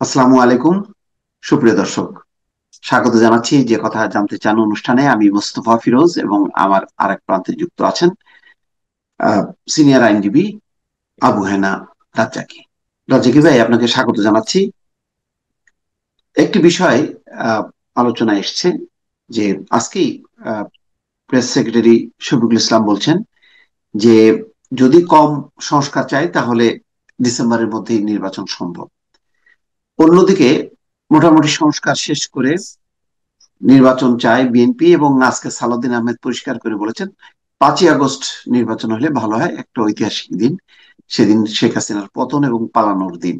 আসসালামু আলাইকুম, সুপ্রিয় দর্শক। স্বাগত জানাচ্ছি যে কথা জানতে চান অনুষ্ঠানে। আমি মোস্তফা ফিরোজ এবং আমার আরেক প্রান্তে যুক্ত আছেন সিনিয়র আইনজীবী আবু হেনা রাজ্জাকি। রাজ্জাকি ভাই, আপনাকে স্বাগত জানাচ্ছি। একটি বিষয় আহ, আলোচনায় এসছে যে আজকেই প্রেস সেক্রেটারি শফিকুল ইসলাম বলছেন যে যদি কম সংস্কার চাই তাহলে ডিসেম্বরের মধ্যেই নির্বাচন সম্ভব। অন্যদিকে মোটামুটি সংস্কার শেষ করে নির্বাচন চায় বিএনপি, এবং আজকে সালাউদ্দিন আহমেদ পরিষ্কার করে বলেছেন 5ই আগস্ট নির্বাচন হলে ভালো হয়, একটা ঐতিহাসিক দিন। সেদিন শেখ হাসিনার পতন এবং পালানোর দিন।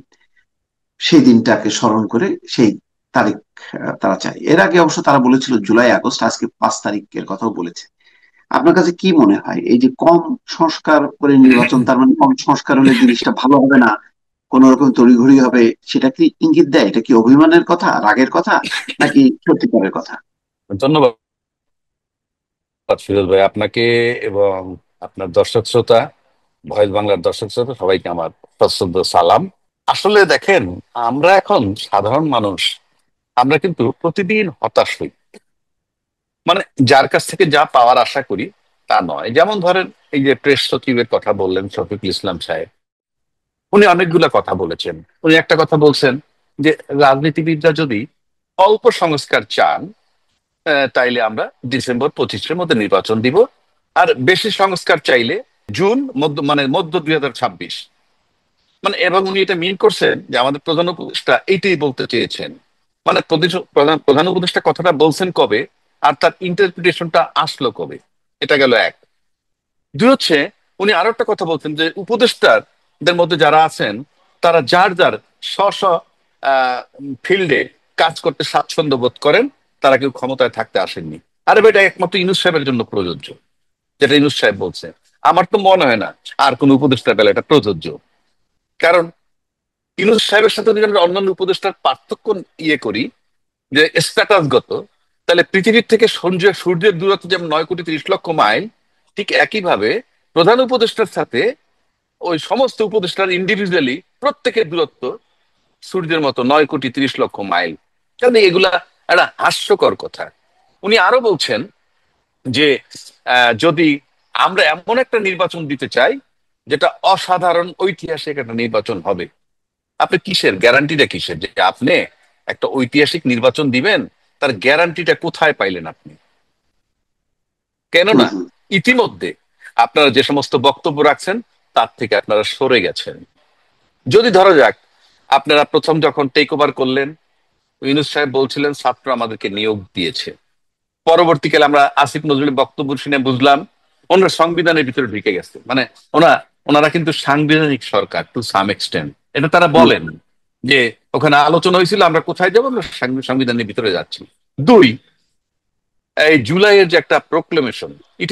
সেই দিনটাকে স্মরণ করে সেই তারিখ তারা চায়। এর আগে অবশ্য তারা বলেছিল জুলাই আগস্ট, আজকে 5 তারিখের কথাও বলেছে। আপনার কাছে কি মনে হয়, এই যে কম সংস্কার করে নির্বাচন, তার মানে কম সংস্কার হলে জিনিসটা ভালো হবে না, কোন রকম তড়িঘড়ি হবে, সেটা কি ইঙ্গিত দেয়? এটা কি অভিমানের কথা, রাগের কথা, নাকি সত্যিকারের কথা? ধন্যবাদ ফিরোজ ভাই আপনাকে এবং আপনার দর্শক শ্রোতা, ভয়েস বাংলার দর্শক শ্রোতা সবাইকে আমার সশ্রদ্ধ সালাম। আসলে দেখেন, আমরা এখন সাধারণ মানুষ, আমরা কিন্তু প্রতিদিন হতাশ হই। মানে যার কাছ থেকে যা পাওয়ার আশা করি তা নয়। যেমন ধরেন, এই যে প্রেস সচিবের কথা বললেন শফিকুল ইসলাম সাহেব, উনি অনেকগুলা কথা বলেছেন। উনি একটা কথা বলছেন যে রাজনীতিবিদরা যদি অল্প সংস্কার চান, তাইলে আমরা ডিসেম্বর 25-এর মধ্যে নির্বাচন দিব। আর বেশি সংস্কার চাইলে জুন মধ্য 2026। এবং উনি এটা মিন করছেন যে আমাদের প্রধান উপদেষ্টা এইটাই বলতে চেয়েছেন। প্রধান প্রধান উপদেষ্টা কথাটা বলছেন কবে, আর তার ইন্টারপ্রিটেশনটা আসলো কবে? এটা গেল এক। দুই হচ্ছে, উনি আরো একটা কথা বলছেন যে উপদেষ্টাদের মধ্যে যারা আছেন তারা যার যার স্ব স্ব ফিল্ডে কাজ করতে স্বাচ্ছন্দ্য বোধ করেন, তারা কেউ ক্ষমতায় থাকতে আসেননি। আরে বেটা, একমাত্র ইউনূস সাহেবের জন্য প্রযোজ্য, যেটা ইউনূস সাহেব বলছে। আমার তো মনে হয় না আর কোন উপদেষ্টার বেলা এটা প্রযোজ্য। কারণ ইউনূস সাহেবের সাথে যদি আমরা অন্যান্য উপদেষ্টার পার্থক্য করি, যে স্ট্যাটাসগত, তাহলে পৃথিবীর থেকে সূর্যের দূরত্ব যেমন 9,30,00,000 মাইল, ঠিক একইভাবে প্রধান উপদেষ্টার সাথে ওই সমস্ত উপদেষ্টার ইন্ডিভিজুয়ালি প্রত্যেকের দূরত্ব সূর্যের মতো 9,30,00,000 মাইল। কারণ এগুলা একটা হাস্যকর কথা। উনি আরো বলছেন যে যদি আমরা এমন একটা নির্বাচন দিতে চাই যেটা অসাধারণ ঐতিহাসিক একটা নির্বাচন হবে, আপনি কিসের গ্যারান্টিটা, কিসের যে আপনি একটা ঐতিহাসিক নির্বাচন দিবেন? তার গ্যারান্টিটা কোথায় পাইলেন আপনি? হুম, কেননা হুম। ইতিমধ্যে আপনারা যে সমস্ত বক্তব্য রাখছেন তার থেকে আপনারা সরে গেছেন। যদি ধরা যাক, আপনারা প্রথম যখন টেক ওভার করলেন, ইউনূস সাহেব বলছিলেন ছাত্র আমাদেরকে নিয়োগ দিয়েছে। পরবর্তীকালে আমরা আসিফ নজরুলের বক্তব্য শুনে বুঝলাম ওনারা সংবিধানের ভিতরে ঢুকে গেছে। ওনা ওনারা কিন্তু সাংবিধানিক সরকার টু সাম এক্সটেন্ট, এটা তারা হুম, বলেন যে ওখানে আলোচনা হয়েছিল আমরা কোথায় যাবো, আমরা সংবিধানের ভিতরে যাচ্ছি। দুই, এই জুলাইয়ের যে একটা proclamation, it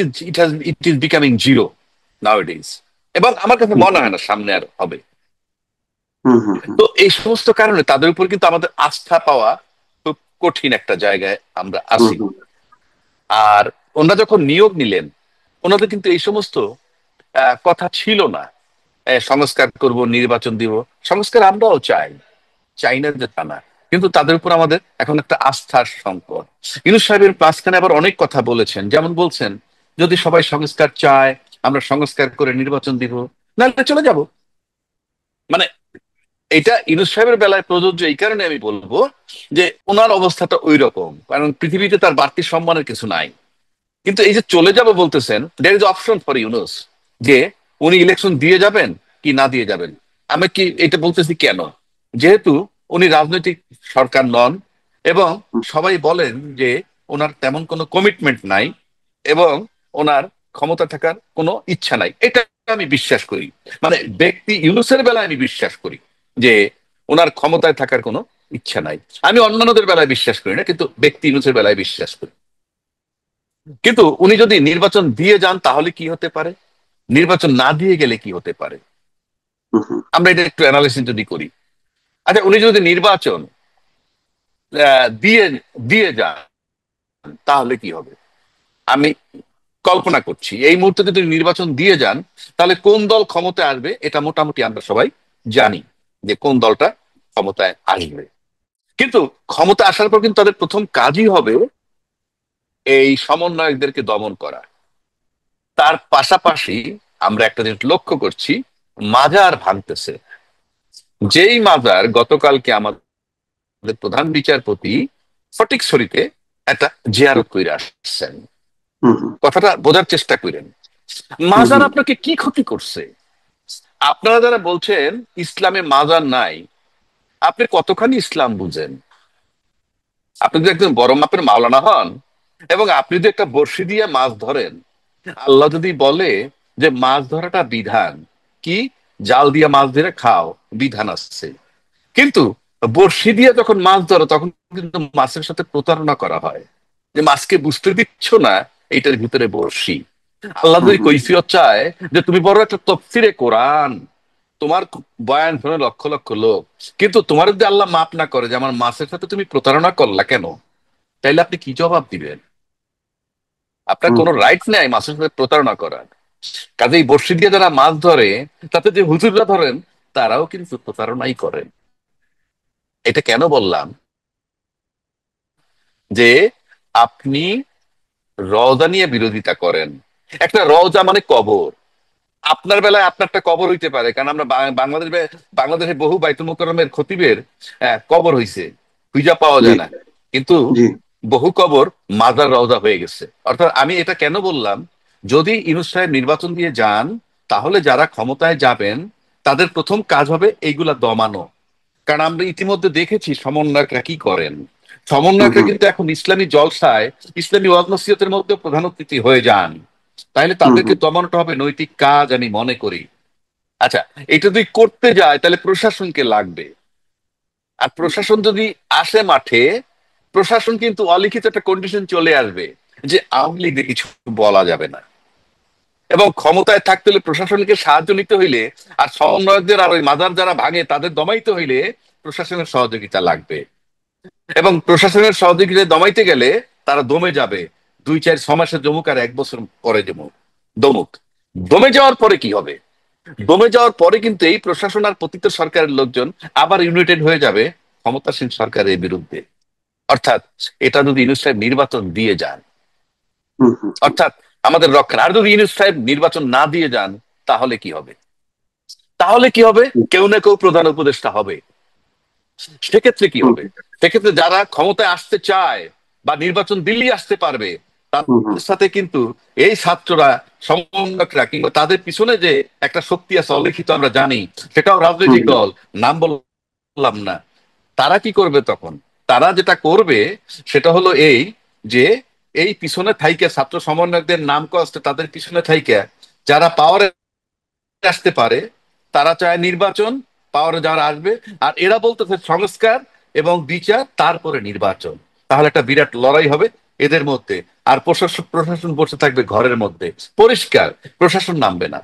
is becoming zero নাওয়াডেজ, এবং আমার কাছে হুম, মনে হয় না সামনে আর হবে। হুম, হুম, হুম, তো এই সমস্ত কারণে তাদের উপর কিন্তু আমাদের আস্থা পাওয়া খুব কঠিন একটা জায়গায় আমরা হুম, আছি। হুম, আর ওনারা যখন নিয়োগ নিলেন, ওনাদের কিন্তু এই সমস্ত কথা ছিল না। সংস্কার করব, নির্বাচন দিব, সংস্কার আমরাও চাই, চাই না যে তা না। কিন্তু তাদের উপর আমাদের এখন একটা আস্থার সংকট। ইউনূস সাহেবের মাঝখানে আবার অনেক কথা বলেছেন, যেমন বলছেন যদি সবাই সংস্কার চায় আমরা সংস্কার করে নির্বাচন দিব, নাহলে চলে যাব। মানে এটা ইউনূস সাহেবের বেলায় প্রযোজ্য এই কারণে আমি বলবো যে ওনার অবস্থাটা ওই রকম, কারণ পৃথিবীতে তার বাড়তি সম্মানের কিছু নাই। কিন্তু এই যে চলে যাবে বলতেছেন, there is option for Yunus, যে উনি ইলেকশন দিয়ে যাবেন কি না দিয়ে যাবেন। আমি কি এটা বলতেছি কেন? যেহেতু উনি রাজনৈতিক সরকার নন, এবং সবাই বলেন যে ওনার তেমন কোনো কমিটমেন্ট নাই, এবং ওনার ক্ষমতা থাকার কোনো ইচ্ছা নাই, এটা আমি বিশ্বাস করি। ব্যক্তি ইউনুসের বেলায় আমি বিশ্বাস করি যে ওনার ক্ষমতায় থাকার কোনো ইচ্ছা নাই। আমি অন্যান্যদের বেলায় বিশ্বাস করি না, কিন্তু ব্যক্তি ইউনুসের বেলায় বিশ্বাস করি। কিন্তু উনি যদি নির্বাচন দিয়ে যান তাহলে কি হতে পারে, নির্বাচন না দিয়ে গেলে কি হতে পারে, হুম, হুম। আমরা এটা একটু অ্যানালিসিস যদি করি। আচ্ছা, উনি যদি নির্বাচন দিয়ে দিয়ে যান তাহলে কি হবে? আমি কল্পনা করছি এই মুহূর্তে যদি নির্বাচন দিয়ে যান, তাহলে কোন দল ক্ষমতায় আসবে এটা মোটামুটি আমরা সবাই জানি, যে কোন দলটা ক্ষমতায় আসবে। কিন্তু ক্ষমতা আসার পর কিন্তু তাদের প্রথম কাজই হবে এই সমন্বয়কদেরকে দমন করা। তার পাশাপাশি আমরা একটা জিনিস লক্ষ্য করছি, মাজার ভাঙতেছে। যেই মাজার গতকালকে আমাদের প্রধান বিচারপতি ফটিকছড়িতে একটা জিয়ারত করে আসছেন, হুম হুম কথাটা বোঝার চেষ্টা করেন। হুম মাজার হুম আপনাকে কি ক্ষতি করছে? আপনারা যারা বলছেন ইসলামে মাজার নাই, আপনি কতখানি ইসলাম বুঝেন? আপনি যদি একজন বড় মাপের মাওলানা হন এবং আপনি যদি একটা বড়শি দিয়ে মাছ ধরেন, আল্লাহ যদি বলে যে মাছ ধরাটা বিধান, কি জাল দিয়ে মাছ ধরে খাও, বিধান আসছে, কিন্তু বড়শি দিয়ে যখন মাছ ধরো তখন কিন্তু মাছের সাথে প্রতারণা করা হয়, যে মাছকে বুঝতে দিচ্ছ না এইটার ভিতরে বড়শি। আল্লাহ হুম যদি হুম কৈফিয়ত চায় যে তুমি বড় একটা তফসিরে কোরআন, তোমার বয়ান শুনে লক্ষ লক্ষ লোক, কিন্তু তোমার যদি আল্লাহ মাপ না করে যে আমার মাছের সাথে তুমি প্রতারণা করলা কেন, তাইলে আপনি কি জবাব দিবেন? আপনার হুম কোনো হুম রাইট নেই মাছের সাথে প্রতারণা করার। কাজেই বড়শি দিয়ে যারা মাছ ধরে, তাতে যে হুজুররা ধরেন, তারাও কিন্তু প্রতারণাই করেন। এটা কেন বললাম? যে আপনি রওজা নিয়ে বিরোধিতা করেন। একটা রওজা মানে কবর। আপনার বেলায় আপনারটা কবর হইতে পারে, কারণ আমরা বাংলাদেশে বহু বাইতুল মুকাররমের খতিবের কবর হইছে, খুঁজা পাওয়া জি যায় না। কিন্তু জি বহু কবর মাজার রওজা হয়ে গেছে। অর্থাৎ আমি এটা কেন বললাম, যদি ইউনূস সাহেব নির্বাচন দিয়ে যান, তাহলে যারা ক্ষমতায় যাবেন তাদের প্রথম কাজ হবে এইগুলা দমানো। কারণ আমরা ইতিমধ্যে দেখেছি সমন্বয়করা কি করেন। হুম সমন্বয়করা হুম কিন্তু এখন ইসলামী জলসায়, ইসলামী ওয়াজ নসিহতের মধ্যে প্রধান অতিথি হয়ে যান। তাইলে হুম তাদেরকে হুম দমানোটা হবে নৈতিক কাজ আমি মনে করি। আচ্ছা, এটা যদি করতে যায় তাহলে প্রশাসনকে লাগবে। আর প্রশাসন যদি আসে মাঠে, প্রশাসন কিন্তু অলিখিত একটা কন্ডিশন চলে আসবে যে আওয়ামী লীগকে কিছু বলা যাবে না। এবং ক্ষমতায় থাকতে হলে প্রশাসনকে সাহায্য নিতে হইলে, আর সমন্বয়কদের আর ওই মাজার যারা ভাঙে তাদের দমাইতে হইলে প্রশাসনের সহযোগিতা লাগবে। এবং প্রশাসনের সহযোগিতা দমাইতে গেলে তারা দমে যাবে। 2 4 6 মাসে জমুক, আর 1 বছর পরে জমুক, দমুক। দমে যাওয়ার পরে কি হবে? দমে যাওয়ার পরে কিন্তু এই প্রশাসন আর পতিত সরকারের লোকজন আবার ইউনাইটেড হয়ে যাবে ক্ষমতাসীন সরকারের বিরুদ্ধে। অর্থাৎ এটা যদি ইউনূস সাহেব নির্বাচন দিয়ে যান, হুম হুম অর্থাৎ আমাদের রক্ষণ। আর যদি ইউনূস সাহেব নির্বাচন না দিয়ে যান, তাহলে কি হবে? তাহলে কি হবে? কেউ না কেউ প্রধান উপদেষ্টা হবে। সেক্ষেত্রে কি হুম হবে? সেক্ষেত্রে যারা ক্ষমতায় আসতে চায় বা নির্বাচন দিল্লি আসতে পারবে, হুম হুম তাদের সাথে কিন্তু এই ছাত্ররা, সমন্বয়করা, কিংবা তাদের পিছনে যে একটা শক্তি আছে অলিখিত আমরা জানি, সেটাও হুম রাজনৈতিক হুম দল, নাম বললাম না। তারা কি করবে তখন? তারা যেটা করবে সেটা হলো এই, যে এই পিছনে থাইকে ছাত্র সমন্বয়কদের নাম কষ্ট তাদের পিছনে থাইকে যারা পাওয়ারে আসতে পারে, তারা চায় নির্বাচন, পাওয়ারে যারা আসবে, আর এরা বলতেছে সংস্কার এবং বিচার, তারপরে নির্বাচন। তাহলে একটা বিরাট লড়াই হবে এদের মধ্যে। আর প্রশাসন প্রশাসন বসে থাকবে ঘরের মধ্যে, পরিষ্কার। প্রশাসন নামবে না।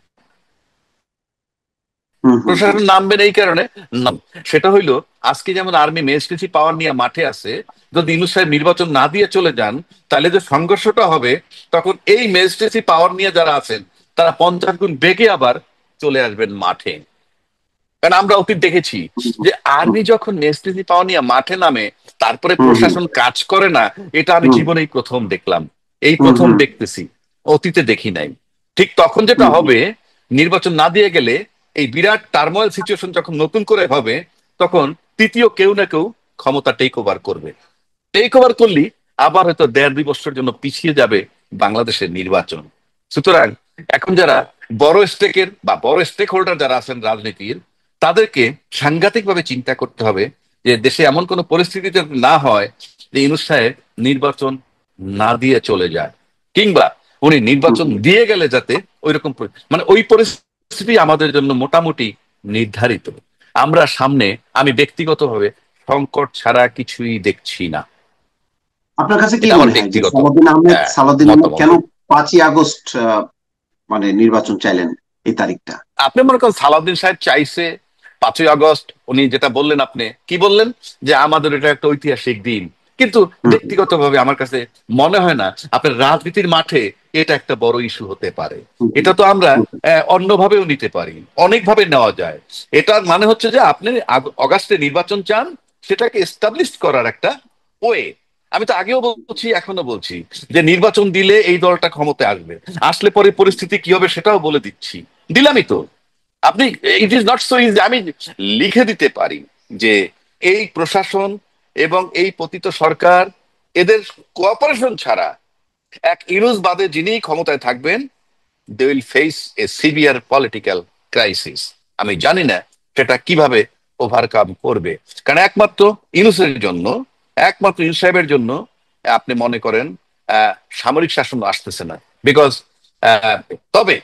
হুম হুম হুম প্রশাসন নামবে না এই কারণে, নাম, সেটা হইলো আজকে যেমন আর্মি ম্যাজিস্ট্রেসি পাওয়ার নিয়ে মাঠে আছে, যদি ইউনূস সাহেব নির্বাচন না দিয়ে চলে যান, তাহলে যে সংঘর্ষটা হবে, তখন এই ম্যাজিস্ট্রেসি পাওয়ার নিয়ে যারা আছেন তারা 50 গুণ বেগে আবার চলে আসবেন মাঠে। কারণ আমরা অতীত দেখেছি যে আর্মি যখন ম্যাজিস্ট্রেসি পাওয়ার নিয়ে মাঠে নামে, তারপরে হুম হুম প্রশাসন কাজ করে না, এটা আমি হুম জীবনেই প্রথম দেখলাম। এই হুম প্রথম হুম দেখতেছি, অতীতে দেখি নাই। ঠিক তখন যেটা হুম হবে, নির্বাচন না দিয়ে গেলে এই বিরাট টার্মোয়েল সিচুয়েশন যখন নতুন করে হবে, তখন তৃতীয় কেউ না কেউ ক্ষমতা টেক ওভার করবে। টেক ওভার করলে আবার হয়তো 1.5 2 বছরের জন্য পিছিয়ে যাবে বাংলাদেশের নির্বাচন। সুতরাং এখন যারা বড় স্টেকের বা বড় স্টেক হোল্ডার যারা আছেন রাজনীতির, তাদেরকে সাংঘাতিকভাবে চিন্তা করতে হবে যে দেশে এমন কোনো পরিস্থিতি যাতে না হয় যে ইউনূস সাহেব নির্বাচন না দিয়ে চলে যায়, কিংবা উনি হুম নির্বাচন হুম। দিয়ে গেলে যাতে ওইরকম মানে ওই পরিস্থিতি আমাদের জন্য মোটামুটি নির্ধারিত। আমরা সামনে, আমি ব্যক্তিগতভাবে সংকট ছাড়া কিছুই দেখছি না। আপনার কাছে কি এটা আমার মনে হয় যে ব্যক্তিগত সালাউদ্দিন আহমেদ মতামত। কেন 5ই আগস্ট মানে নির্বাচন চাইলেন এই তারিখটা? আপনি মনে করেন সালাউদ্দিন সাহেব চাইছে 5ই আগস্ট, উনি যেটা বললেন, আপনি কি বললেন যে আমাদের এটা একটা ঐতিহাসিক দিন, কিন্তু হুম ব্যক্তিগতভাবে আমার কাছে মনে হয় না আপনার রাজনীতির মাঠে এটা একটা বড় ইস্যু হতে পারে। হুম, হুম, এটা তো আমরা হুম, অন্যভাবেও নিতে পারি, অনেকভাবে নেওয়া যায়। এটার মানে হচ্ছে যে আপনি অগাস্টে নির্বাচন চান, সেটাকে এস্টাবলিশ করার একটা ওয়ে। আমি তো আগেও বলছি, এখনো বলছি, যে নির্বাচন দিলে এই দলটা ক্ষমতায় আসবে, আসলে পরে পরিস্থিতি কি হবে সেটাও বলে দিচ্ছি, দিলামই তো। আপনি, it is not so easy. আমি লিখে দিতে পারি যে এই প্রশাসন এবং এই পতিত সরকার, এদের কোঅপারেশন ছাড়া এক ইউনুস বাদে যিনি ক্ষমতায় থাকবেন, they will face a severe political crisis. আমি জানি না সেটা কিভাবে ওভারকাম করবে। কারণ একমাত্র ইউনুসের জন্য, একমাত্র ইউনুস সাহেবের জন্য আপনি মনে করেন সামরিক শাসন আসতেছে না, বিকজ তবে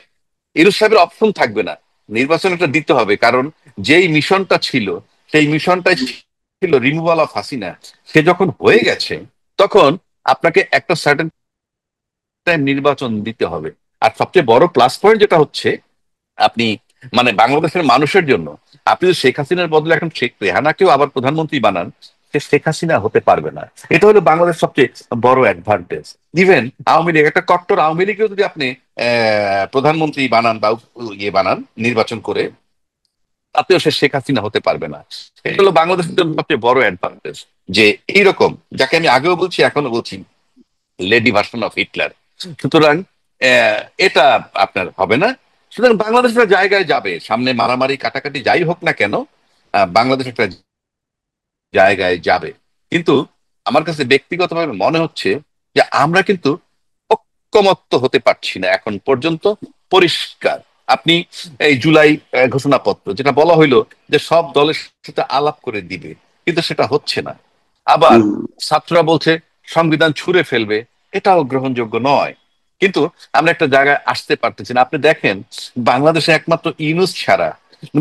ইউনুস সাহেবের অপশন থাকবে না, নির্বাচনটা দিতে হবে। কারণ যেই মিশনটা ছিল, সেই মিশনটাই ছিল রিমুভাল অফ হাসিনা। সে যখন হয়ে গেছে, তখন আপনাকে একটা সার্টেন টাইম নির্বাচন দিতে হবে। আর সবচেয়ে বড় প্লাস পয়েন্ট যেটা হচ্ছে, আপনি মানে বাংলাদেশের মানুষের জন্য, আপনি যদি শেখ হাসিনার বদলে এখন শেখ রেহানাকেও আবার প্রধানমন্ত্রী বানান, সে শেখ হাসিনা হতে পারবে না। এটা হলো বাংলাদেশ সবচেয়ে বড় অ্যাডভান্টেজ। ইভেন আওয়ামী লীগ, একটা কট্টর আওয়ামী লীগকেও যদি আপনি প্রধানমন্ত্রী বানান বা ইয়ে বানান নির্বাচন করে, তাতেও সে শেখ হাসিনা হতে পারবে না। এটা হলো বাংলাদেশের জন্য সবচেয়ে বড় অ্যাডভান্টেজ, যে এইরকম, যাকে আমি আগেও বলছি এখনো বলছি, লেডি ভার্সন অফ হিটলার। সুতরাং এটা আপনার হবে না। সুতরাং বাংলাদেশ একটা জায়গায় যাবে, সামনে মারামারি কাটাকাটি যাই হোক না কেন, বাংলাদেশ একটা জায়গায় যাবে। কিন্তু আমার কাছে ব্যক্তিগতভাবে মনে হচ্ছে যে আমরা কিন্তু ঐক্যমত্য হতে পারছি না এখন পর্যন্ত। পরিষ্কার, আপনি এই জুলাই ঘোষণাপত্র যেটা বলা হইলো যে সব দলের সাথে আলাপ করে দিবে, কিন্তু সেটা হচ্ছে না। আবার হুম, ছাত্ররা বলছে সংবিধান ছুঁড়ে ফেলবে, এটাও গ্রহণযোগ্য নয়। কিন্তু আমরা একটা জায়গায় আসতে পারতেছি না। আপনি দেখেন, বাংলাদেশে একমাত্র ইউনুস ছাড়া,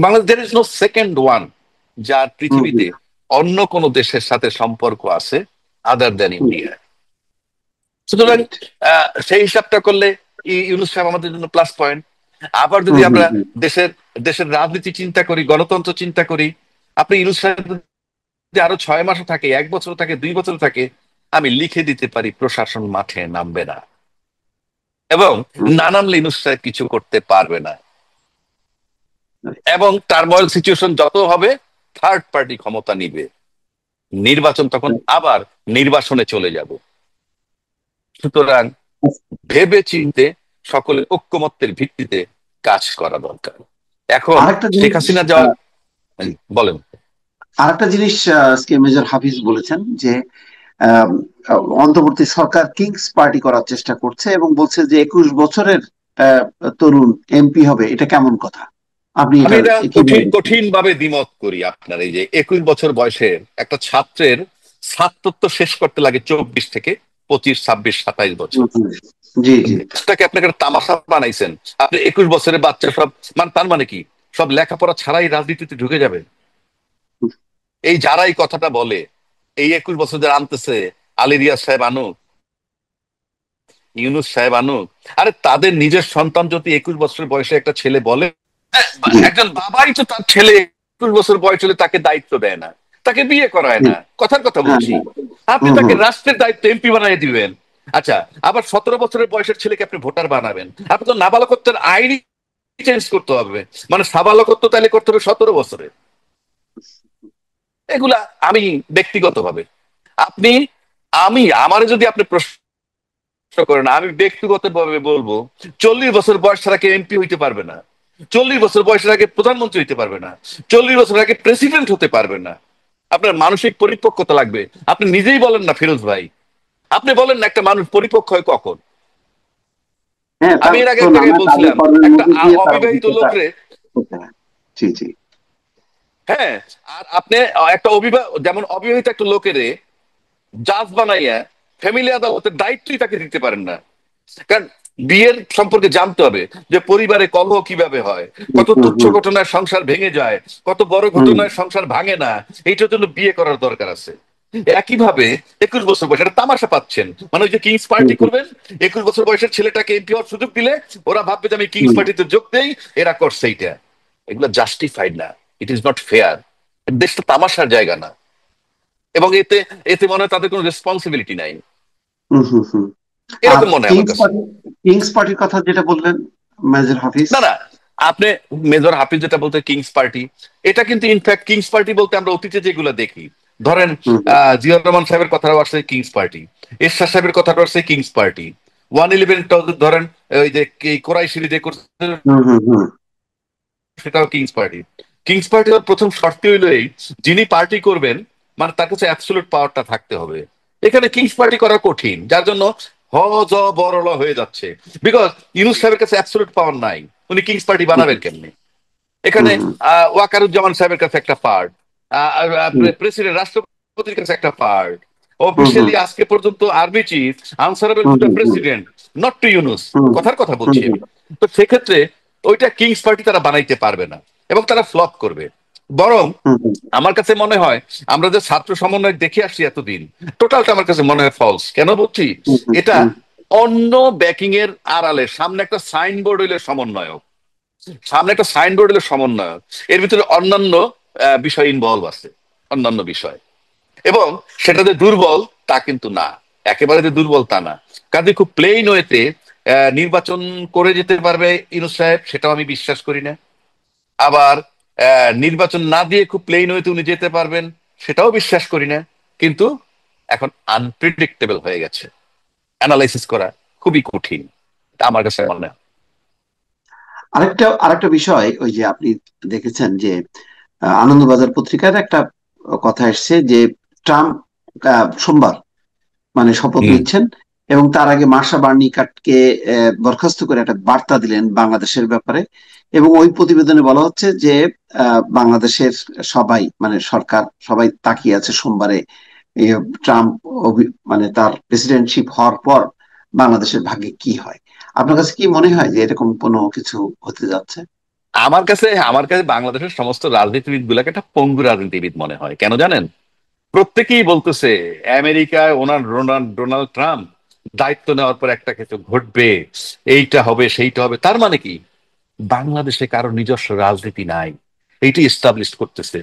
Bangladesh, there is no second one যার হুম, হুম, পৃথিবীতে অন্য কোনো দেশের সাথে সম্পর্ক আছে আদার দ্যান হুম, ইন্ডিয়া। সুতরাং right. সেই হিসাবটা করলে ইউনুস সাহেব আমাদের জন্য প্লাস পয়েন্ট। আবার যদি হুম, হুম, আমরা হুম, দেশের দেশের রাজনীতি চিন্তা করি, গণতন্ত্র চিন্তা করি, আপনি ইউনুস সাহেব যদি আরো 6 মাসও থাকে, 1 বছর থাকে, 2 বছর থাকে, আমি লিখে দিতে পারি প্রশাসন মাঠে নামবে না। এবং হুম, না নামলে ইউনুস সাহেব কিছু করতে পারবে না। right. এবং টার্মোয়েল সিচুয়েশন যত হবে, থার্ড পার্টি ক্ষমতা নিবে, নির্বাচন তখন আবার নির্বাসনে চলে যাব। সুতরাং ভেবে চিন্তে সকলের ঐক্যমত্যের ভিত্তিতে কাজ করা দরকার। এখন আরেকটা শেখ জিনিস, হাসিনা যাওয়ার, বলেন। আরেকটা জিনিস আজকে মেজর হাফিজ বলেছেন যে আহ, অন্তর্বর্তী সরকার কিংস পার্টি করার চেষ্টা করছে এবং বলছে যে 21 বছরের আহ, তরুণ এমপি হবে, এটা কেমন কথা? আপনি আমি এটা এটা কিভাবে কঠিন দেখছেন? কঠিন ভাবে দ্বিমত করি। আপনার এই যে 21 বছর বয়সের একটা ছাত্রের ছাত্রত্ব শেষ করতে লাগে 24 থেকে 25, 26, 27 বছর। হুম, হুম, জি, জি, দেশটাকে আপনাকে একটা তামাশা বানাইছেন। আপনি 21 বছরের বাচ্চা সব, মানে তার মানে কি সব লেখাপড়া ছাড়াই রাজনীতিতে ঢুকে যাবে? এই যারা এই কথাটা বলে, এই 21 বছর যারা আনতেছে, আলী রিয়াজ সাহেব আনুক, ইউনুস সাহেব আনুক, আরে তাদের নিজের সন্তান যদি 21 বছর বয়সে একটা ছেলে বলে, জি, একজন বাবাই তো তার ছেলে 21 বছর বয়স হলে তাকে দায়িত্ব দেয় না, তাকে বিয়ে করায় জি, না, কথার কথা হ্যাঁ, বলছি। হ্যাঁ, আপনি হুম, তাকে হুম, রাষ্ট্রের দায়িত্ব এমপি বানিয়ে দিবেন। আচ্ছা, আবার 17 বছরের বয়সের ছেলেকে আপনি ভোটার বানাবেন। আপনি তো নাবালকত্বের আইনই চেঞ্জ করতে হবে, মানে সাবালকত্ব তাইলে করতে হবে 17 বছরে। এগুলা আমি ব্যক্তিগতভাবে, আপনি, আমি আমারে যদি আপনি প্রশ্ন করেন, আমি ব্যক্তিগত ভাবে বলবো 40 বছর বয়স ছাড়া কেউ এমপি হইতে পারবে না, 40 বছর বয়সের আগে প্রধানমন্ত্রী হইতে পারবে না, 40 বছর আগে প্রেসিডেন্ট হতে পারবে না। আপনার মানসিক পরিপক্কতা লাগবে। আপনি নিজেই বলেন না ফিরোজ ভাই, আপনি বলেন না একটা মানুষ পরিপক্ক হয় কখন? হ্যাঁ, আমি তার এর আগে তো এক নানা জায়গায় বলছিলাম, কার্যকর্মের একটা মধ্যে দিয়ে তার অবিবাহিত অভিজ্ঞতা লোকরে, করতে হয়। জি, জি, হ্যাঁ, আর আপনি একটা যেমন অবিবাহিত একটা লোকেরে জাজ বানাইয়া ফ্যামিলি আদালতের দায়িত্বই তাকে দিতে পারেন না। কারণ বিয়ের সম্পর্কে জানতে হবে যে পরিবারে কলহ কিভাবে হয়, হুম, কত হুম, তুচ্ছ হুম, ঘটনায় সংসার ভেঙে যায়, কত বড় হুম, ঘটনায় সংসার ভাঙে না। এইটার জন্য বিয়ে করার দরকার আছে। একইভাবে 21 বছর বয়স একটা তামাশা পাচ্ছেন, মানে ওই যে কিংস হুম, পার্টি করবেন, 21 বছর বয়সের ছেলেটাকে এমপি হওয়ার সুযোগ দিলে ওরা ভাববে যে আমি কিংস হুম, পার্টিতে যোগ দেই, এরা করছে এইটা। এগুলো জাস্টিফাইড না, ইট ইজ নট ফেয়ার। দেশটা তামাশার জায়গা না। এবং এতে এতে মনে হয় তাদের কোনো রেসপন্সিবিলিটি নাই। হুম, হুম, হুম। আর এরকম মনে হয় আমার কাছে। কিংস পার্টির কথা যেটা বললেন মেজর হাফিজ। না না, আপনি মেজর হাফিজ যেটা বলতে কিংস পার্টি, এটা কিন্তু ইনফ্যাক্ট কিংস পার্টি বলতে আমরা অতীতে যেগুলো দেখি, ধরেন হুম জিয়াউর রহমান সাহেবের কথাও আসছে কিংস পার্টি, এরশাদ সাহেবের কথাটা আসছে কিংস পার্টি, 111 ধরেন, ওই যে কোরাইশি যে করছে হুম হুম হুম সেটাও কিংস পার্টি। কিংস পার্টি প্রথম শর্ত হইলো এই, যিনি পার্টি করবেন মানে তার কাছে অ্যাবসলিউট পাওয়ারটা থাকতে হবে। এখানে কিংস পার্টি করা কঠিন, যার জন্য হ জ বড় হয়ে যাচ্ছে। বিকজ ইউনূস সাহেবের কাছে অ্যাবসলিউট পাওয়ার নাই, উনি কিংস পার্টি হুম বানাবেন কেমনে? এখানে হুম ওয়াকারুজ্জামান সাহেবের কাছে একটা পার্ট, হুম প্রেসিডেন্ট রাষ্ট্রপতির কাছে একটা পার্ট, হুম হুম অফিসিয়ালি আজকে পর্যন্ত army chief answerable hmm to the hmm hmm president, not to Yunus. হুম কথার কথা হুম বলছি হুম আমি। তো সেক্ষেত্রে ওইটা কিংস পার্টি তারা বানাইতে পারবে না, এবং তারা ফ্লপ করবে। বরং হুম হুম আমার কাছে মনে হয় আমরা যে ছাত্র সমন্বয় দেখে আসছি এতদিন, টোটালটা আমার কাছে মনে হয় ফলস। কেন বলছি? হুম হুম এটা হুম অন্য ব্যাকিং এর আড়ালে সামনে একটা সাইনবোর্ড হইলে সমন্বয়ক, সামনে একটা সাইনবোর্ড হলো সমন্বয়ক, এর ভিতরে অন্যান্য বিষয় ইনভলভ আছে, অন্যান্য বিষয়। এবং সেটা যে দুর্বল তা কিন্তু না, একেবারে যে দুর্বল তা না। কাজে খুব প্লেইন ওয়েতে নির্বাচন করে যেতে পারবে ইউনূস সাহেব, সেটাও আমি বিশ্বাস করি না। আবার নির্বাচন না দিয়ে খুব প্লেইন ওয়েতে উনি যেতে পারবেন, সেটাও বিশ্বাস করি না। কিন্তু এখন আনপ্রিডিক্টেবল হয়ে গেছে, অ্যানালাইসিস করা খুবই কঠিন, এটা আমার কাছে মনে হয়। আরেকটা বিষয়, ওই যে আপনি দেখেছেন যে আনন্দবাজার পত্রিকার একটা কথা এসছে যে ট্রাম্প সোমবার মানে শপথ হুম। নিচ্ছেন, এবং তার আগে মার্শা বার্নিকাটকে বরখাস্ত করে একটা বার্তা দিলেন বাংলাদেশের ব্যাপারে। এবং ওই প্রতিবেদনে বলা হচ্ছে যে বাংলাদেশের সবাই মানে সরকার সবাই তাকিয়ে আছে সোমবারে এই ট্রাম্প মানে তার প্রেসিডেন্টশিপ হওয়ার পর বাংলাদেশের ভাগ্যে কি হয়। আপনার কাছে কি মনে হয় যে এরকম কোনো কিছু হতে যাচ্ছে? আমার কাছে বাংলাদেশের সমস্ত রাজনীতিবিদ গুলাকে একটা পঙ্গু রাজনীতিবিদ মনে হয়। কেন জানেন? প্রত্যেকেই বলতেছে আমেরিকায় ওনার ডোনাল্ড ডোনাল্ড ট্রাম্প দায়িত্ব নেওয়ার পর একটা কিছু ঘটবে, এইটা হবে সেইটা হবে। তার মানে কি বাংলাদেশে কারো নিজস্ব রাজনীতি নাই, এইটি এস্টাবলিশ করতেছে।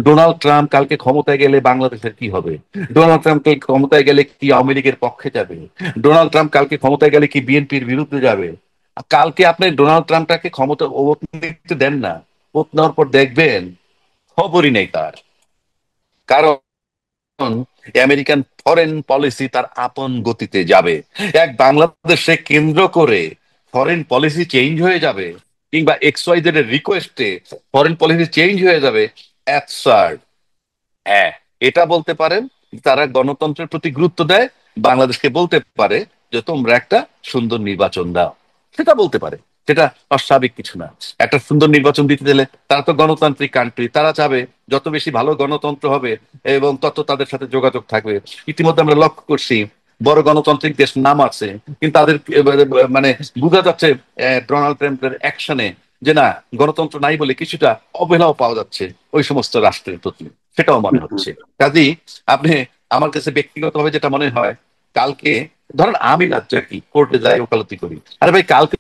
ডোনাল্ড ট্রাম্প কালকে ক্ষমতায় গেলে বাংলাদেশের কি হবে? ডোনাল্ড ট্রাম্প কালকে ক্ষমতায় গেলে কি আওয়ামী লীগের পক্ষে যাবে? ডোনাল্ড ট্রাম্প কালকে ক্ষমতায় গেলে কি বিএনপির বিরুদ্ধে যাবে? আর কালকে আপনি ডোনাল্ড ট্রাম্পটাকে ক্ষমতা ওত নিতে দেন না, ওত নেওয়ার পর দেখবেন খবরই নেই তার। কারণ আমেরিকান ফরেন পলিসি তার আপন গতিতে যাবে। এক বাংলাদেশে কেন্দ্র করে ফরেন পলিসি চেঞ্জ হয়ে যাবে, কিংবা এক্স ওয়াই জেড এর রিকোয়েস্টে ফরেন পলিসি চেঞ্জ হয়ে যাবে, অ্যাবসার্ড। হ্যাঁ, এটা বলতে পারেন তারা গণতন্ত্রের প্রতি গুরুত্ব দেয়, বাংলাদেশকে বলতে পারে যে তোমরা একটা সুন্দর নির্বাচন দাও, সেটা বলতে পারে। সেটা অস্বাভাবিক কিছু না। একটা সুন্দর নির্বাচন দিতে দিলে, তারা তো গণতান্ত্রিক কান্ট্রি, তারা চাবে যত বেশি ভালো গণতন্ত্র হবে এবং তত তাদের সাথে যোগাযোগ থাকবে। ইতিমধ্যে আমরা লক্ষ্য করছি বড় গণতান্ত্রিক দেশ নাম আছে, কিন্তু তাদের মানে বোঝা যাচ্ছে ডোনাল্ড ট্রাম্পের অ্যাকশনে যে না, গণতন্ত্র নাই বলে কিছুটা অবহেলাও পাওয়া যাচ্ছে ওই সমস্ত রাষ্ট্রের প্রতি, সেটাও মনে হুম হুম হচ্ছে। কাজেই আপনি, আমার কাছে ব্যক্তিগতভাবে যেটা মনে হয়, কালকে ধরেন আমি রাজ্যে কি কোর্টে যাই, ওকালতি করি, আরে ভাই কালকে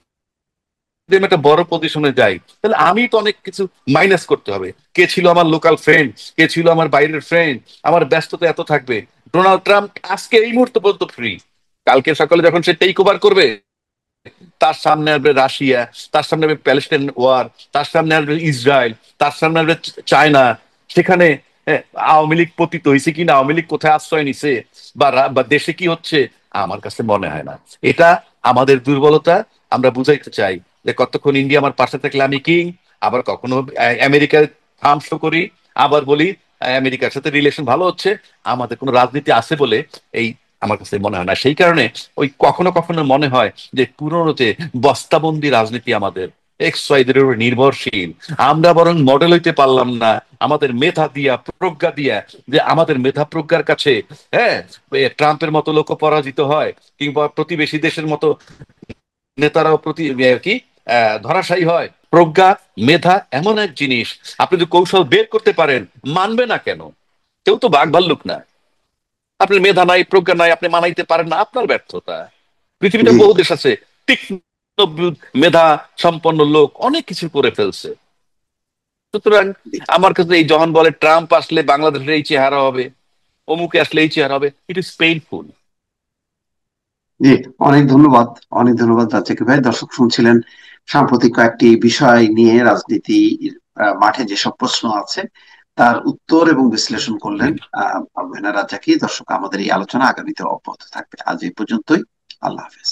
যদি আমি একটা বড় পজিশনে যাই, তাহলে আমি তো অনেক কিছু মাইনাস করতে হবে। কে ছিল আমার লোকাল ফ্রেন্ড, কে ছিল আমার বাইরের ফ্রেন্ড, আমার ব্যস্ততা এত থাকবে। ডোনাল্ড ট্রাম্প আজকে এই মুহূর্তে পর্যন্ত ফ্রি, কালকে সকালে যখন সে টেক ওভার করবে, তার সামনে আসবে রাশিয়া, তার সামনে আসবে প্যালেস্টাইন ওয়ার, তার সামনে আসবে ইসরায়েল, তার সামনে আসবে চায়না। সেখানে আওয়ামী লীগ পতিত হয়েছে কিনা, আওয়ামী লীগ কোথায় আশ্রয় নিছে, বা দেশে কি হচ্ছে, আমার কাছে মনে হয় না। এটা আমাদের দুর্বলতা। আমরা বুঝাইতে চাই যে কতক্ষণ ইন্ডিয়া আমার পাশে থাকলে আমি কিং, আবার কখনো আমেরিকার থাম শো করি, আবার বলি আমেরিকার সাথে রিলেশন ভালো হচ্ছে, আমাদের কোনো রাজনীতি আছে বলে এই আমার কাছে মনে হয় না। সেই কারণে ওই কখনো কখনো মনে হয় যে পুরনো যে বস্তাবন্দি রাজনীতি আমাদের এক্স ওয়াইদের উপর নির্ভরশীল, আমরা বরং মডেল হইতে পারলাম না আমাদের মেধা দিয়া প্রজ্ঞা দিয়া, যে আমাদের মেধা প্রজ্ঞার কাছে, হ্যাঁ, ট্রাম্পের মতো লোক পরাজিত হয়, কিংবা প্রতিবেশী দেশের মতো নেতারাও কি ধরাশায়ী হয়। প্রজ্ঞা, মেধা এমন এক জিনিস, আপনি যদি কৌশল বের করতে পারেন, মানবে না কেন? কেউ তো বাঘ ভাল্লুক না। আপনার মেধা নাই, প্রজ্ঞা নাই, আপনি মানাইতে পারেন না, আপনার ব্যর্থতা। পৃথিবীতে জি বহু দেশ আছে তীক্ষ্ণ মেধা সম্পন্ন লোক অনেক কিছু করে ফেলছে। সুতরাং জি আমার কাছে এই যখন বলে ট্রাম্প আসলে বাংলাদেশের এই চেহারা হবে, অমুকে আসলে এই চেহারা হবে, ইট ইজ পেইনফুল। জি, অনেক ধন্যবাদ। অনেক ধন্যবাদ রাজ্জাকি ভাই। দর্শক শুনছিলেন সাম্প্রতিক কয়েকটি বিষয় নিয়ে রাজনীতি মাঠে যেসব প্রশ্ন আছে তার উত্তর এবং বিশ্লেষণ করলেন আবু হেনা রাজ্জাকি। দর্শক, আমাদের এই আলোচনা আগামীতে অব্যাহত থাকবে। আজ এই পর্যন্তই। আল্লাহ হাফেজ।